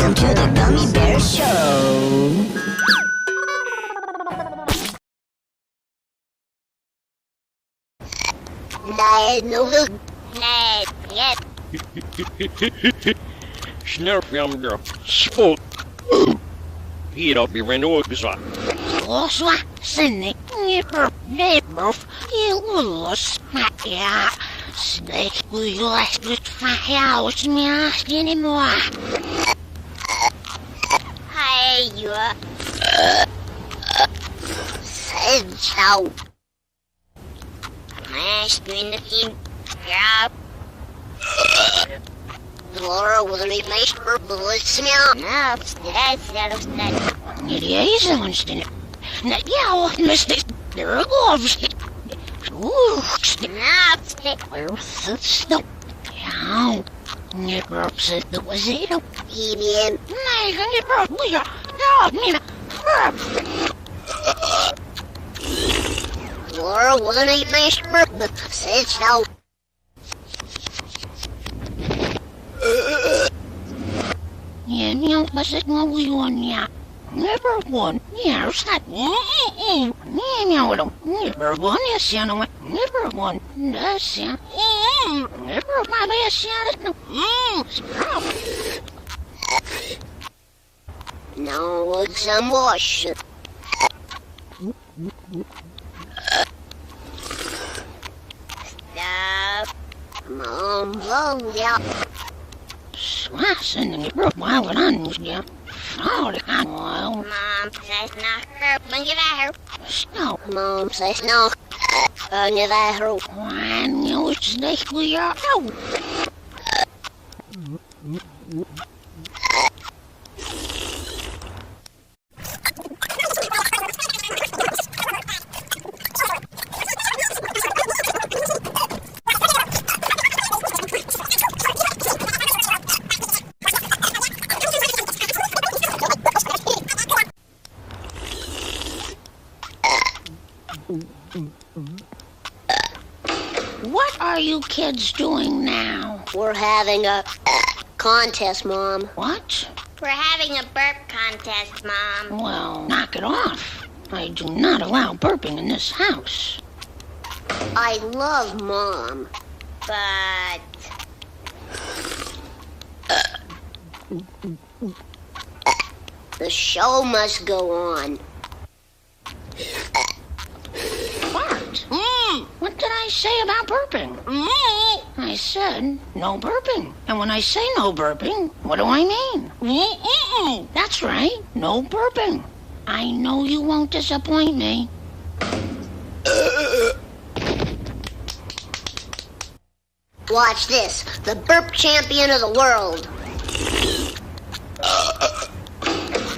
Welcome to the Gummy Bear Show. Snurfjammer, spot. Hier op je window bezat. Loswa, sinnik, nipper, nipperf, los, ja. Snake, we last with my house, me ask anymore. Hey, you. Said so. Last minute, yeah. Laura will leave my purple smell. No, that's that. It is on Now, yeah, Mr. There loves it. Ooh, snap, where's the snow? Yeah, never upset the was it. Even, never, we are, no, Laura will leave my purple, said so. Yeah, you must have known we won, yeah. Never won. Yeah, it's not. Never won, yes, you know. Never won. Yes, yeah. Never my best, yeah. No, it's some wash. Stop. Mom, blow, yeah. Swassen, you broke my one, yeah. Oh, Mom says no. Bring it out. Snow. Mom says no. Bring it out. Why, you snake, we are out. What are you kids doing now? We're having a contest, Mom. What? We're having a burp contest, Mom. Well, knock it off. I do not allow burping in this house. I love Mom. But... The show must go on. Bart! What did I say about burping? I said no burping. And when I say no burping, what do I mean? That's right, no burping. I know you won't disappoint me. Watch this. The burp champion of the world.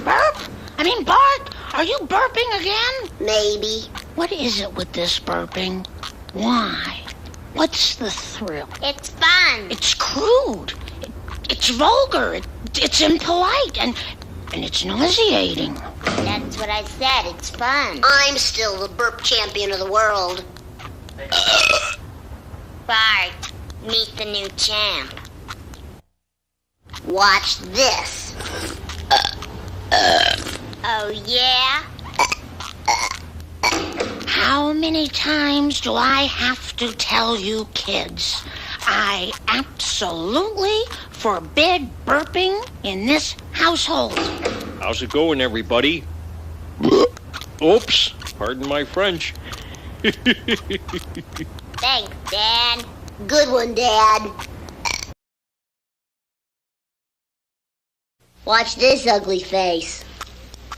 Burp? I mean, Bart, are you burping again? Maybe. What is it with this burping? Why? What's the thrill? It's fun. It's crude. It's vulgar. It's impolite. And it's nauseating. That's what I said. It's fun. I'm still the burp champion of the world. Bart, meet the new champ. Watch this. Oh, yeah? How many times do I have to tell you kids? I absolutely forbid burping in this household. How's it going, everybody? Oops, pardon my French. Thanks, Dad. Good one, Dad. Watch this ugly face.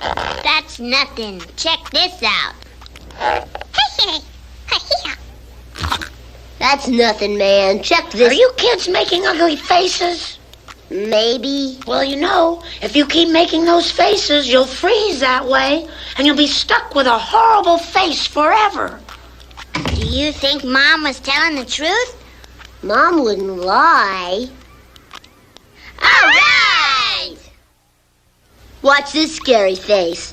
That's nothing. Check this out. That's nothing, man. Check this. Are you kids making ugly faces? Maybe. Well, you know, if you keep making those faces, you'll freeze that way, and you'll be stuck with a horrible face forever. Do you think Mom was telling the truth? Mom wouldn't lie. All right! Watch this scary face.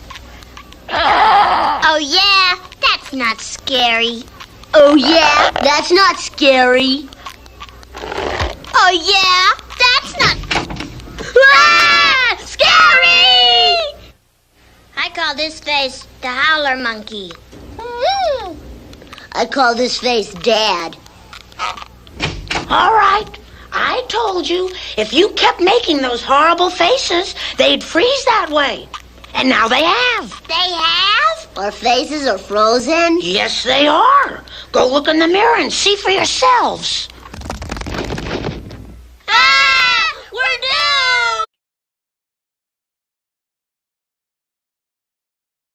Oh, yeah? That's not scary. Oh, yeah? That's not scary. Oh, yeah? That's not... Ah! Gary! I call this face the howler monkey. I call this face Dad. All right. I told you, if you kept making those horrible faces, they'd freeze that way. And now they have. They have? Our faces are frozen. Yes, they are. Go look in the mirror and see for yourselves.